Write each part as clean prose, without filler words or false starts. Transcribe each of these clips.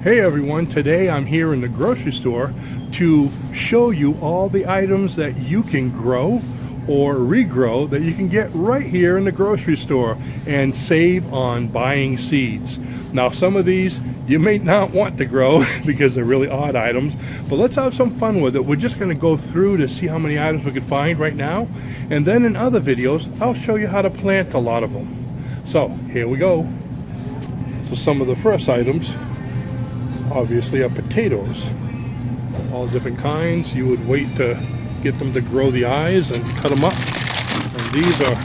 Hey everyone, today I'm here in the grocery store to show you all the items that you can grow or regrow that you can get right here in the grocery store and save on buying seeds. Now some of these you may not want to grow because they're really odd items, but let's have some fun with it. We're just going to go through to see how many items we can find right now, and then in other videos I'll show you how to plant a lot of them. So here we go. So some of the first items obviously are potatoes, all different kinds. You would wait to get them to grow the eyes and cut them up, and these are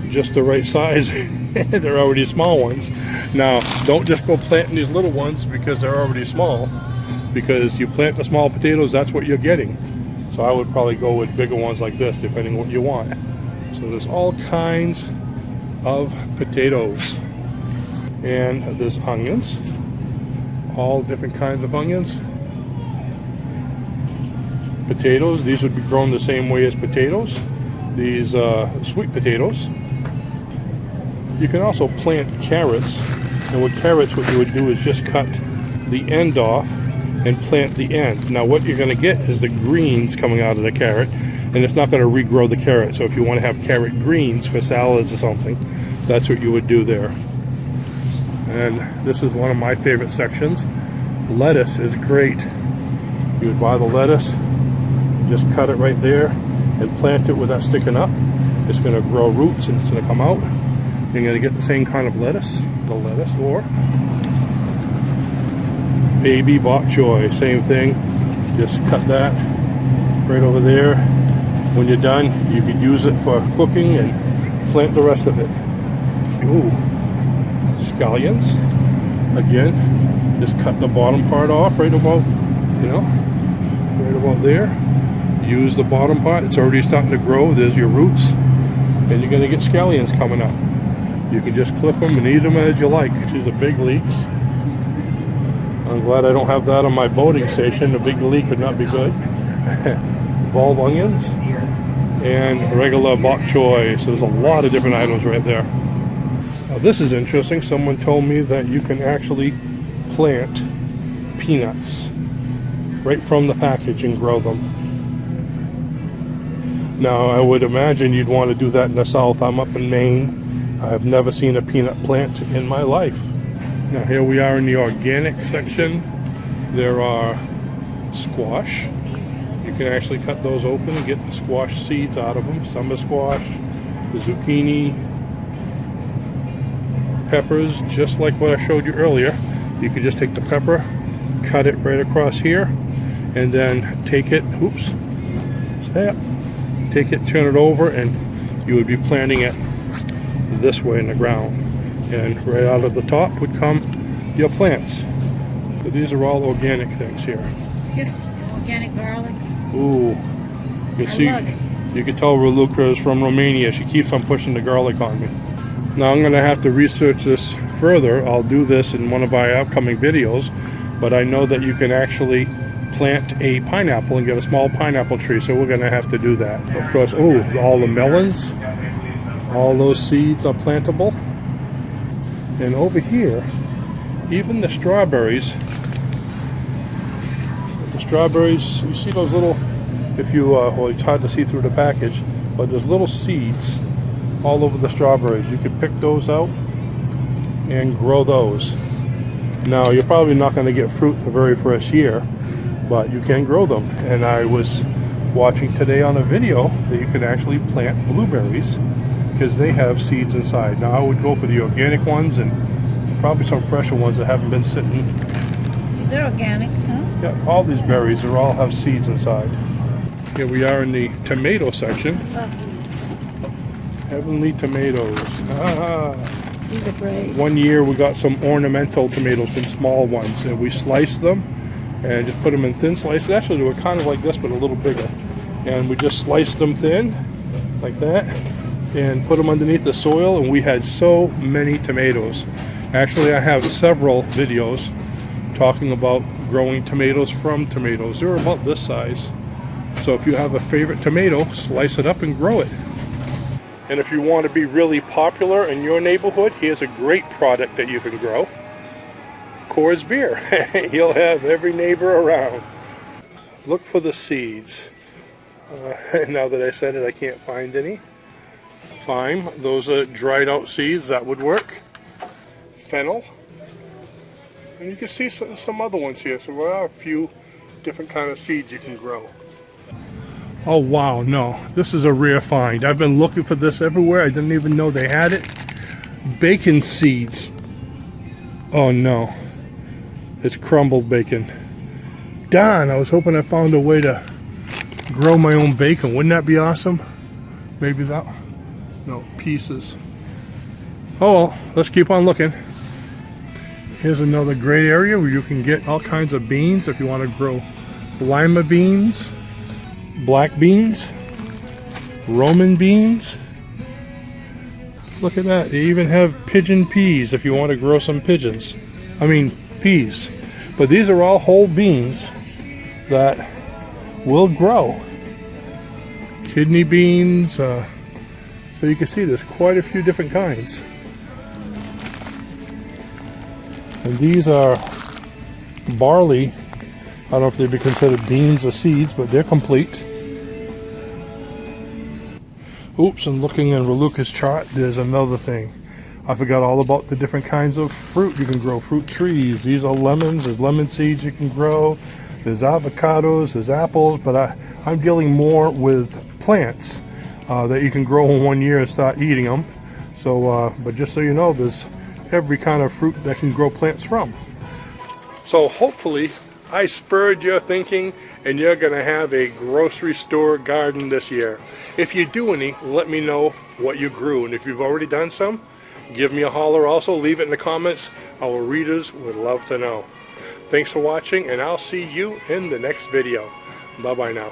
just the right size. They're already small ones. Now don't just go planting these little ones because they're already small, because you plant the small potatoes, that's what you're getting. So I would probably go with bigger ones like this depending what you want. So there's all kinds of potatoes, and there's onions, all different kinds of onions. Potatoes, these would be grown the same way as potatoes. These sweet potatoes. You can also plant carrots, and with carrots what you would do is just cut the end off and plant the end. Now what you're going to get is the greens coming out of the carrot, and it's not going to regrow the carrot. So if you want to have carrot greens for salads or something, that's what you would do there. And this is one of my favorite sections. Lettuce is great. You would buy the lettuce, just cut it right there and plant it with that sticking up. It's going to grow roots and it's going to come out. You're going to get the same kind of lettuce, the lettuce, or baby bok choy, same thing. Just cut that right over there. When you're done, you could use it for cooking and plant the rest of it. Ooh. Scallions, again, just cut the bottom part off right about, right about there. Use the bottom part, it's already starting to grow. There's your roots, and you're going to get scallions coming up. You can just clip them and eat them as you like. These are big leeks. I'm glad I don't have that on my boating station. A big leek would not be good. Bulb onions and regular bok choy. So there's a lot of different items right there. Now this is interesting. Someone told me that you can actually plant peanuts right from the package and grow them. Now I would imagine you'd want to do that in the south. I'm up in Maine. I have never seen a peanut plant in my life. Now here we are in the organic section. There are squash. You can actually cut those open and get the squash seeds out of them. Summer squash, the zucchini, peppers, just like what I showed you earlier. You can just take the pepper, cut it right across here, and then take it, take it, turn it over, and you would be planting it this way in the ground. And right out of the top would come your plants. So these are all organic things here. This is organic garlic. Ooh, you can see, you can tell Raluca is from Romania. She keeps on pushing the garlic on me. Now I'm going to have to research this further. I'll do this in one of my upcoming videos, but I know that you can actually plant a pineapple and get a small pineapple tree, so we're going to have to do that. Of course, all the melons, all those seeds are plantable. And over here, even the strawberries, you see those little, well, it's hard to see through the package, but there's little seeds all over the strawberries. You could pick those out and grow those. Now you're probably not going to get fruit the very first year, but you can grow them. And I was watching today on a video that you can actually plant blueberries because they have seeds inside. Now I would go for the organic ones and probably some fresher ones that haven't been sitting. Is it organic, huh? Yeah, all these berries all have seeds inside. Here we are in the tomato section. Heavenly tomatoes. These are great. One year we got some ornamental tomatoes, some small ones, and we sliced them and just put them in thin slices. Actually they were kind of like this but a little bigger, and we just sliced them thin like that and put them underneath the soil, and we had so many tomatoes. Actually I have several videos talking about growing tomatoes from tomatoes. They're about this size. So if you have a favorite tomato, slice it up and grow it. And if you want to be really popular in your neighborhood, here's a great product that you can grow. Coors beer. You'll have every neighbor around. Look for the seeds. Now that I said it, I can't find any. Fine, those are dried out seeds, that would work. Fennel. And you can see some other ones here, so there are a few different kind of seeds you can grow. Oh wow, no, this is a rare find. I've been looking for this everywhere. I didn't even know they had it. Bacon seeds. Oh no, it's crumbled bacon. Darn, I was hoping I found a way to grow my own bacon. Wouldn't that be awesome? Maybe that, no, pieces. Oh well, let's keep on looking. Here's another great area where you can get all kinds of beans if you want to grow lima beans, black beans, Roman beans. Look at that. They even have pigeon peas if you want to grow some pigeons. I mean peas. But these are all whole beans that will grow. Kidney beans. So you can see there's quite a few different kinds. And these are barley. I don't know if they'd be considered beans or seeds, but they're complete. Oops, and looking in Raluca's chart, there's another thing. I forgot all about the different kinds of fruit you can grow. Fruit trees. These are lemons. There's lemon seeds you can grow. There's avocados. There's apples. But I'm dealing more with plants that you can grow in 1 year and start eating them. So, but just so you know, there's every kind of fruit that can grow plants from. So hopefully I spurred your thinking and you're going to have a grocery store garden this year. If you do any, let me know what you grew. And if you've already done some, give me a holler also. Leave it in the comments. Our readers would love to know. Thanks for watching, and I'll see you in the next video. Bye-bye now.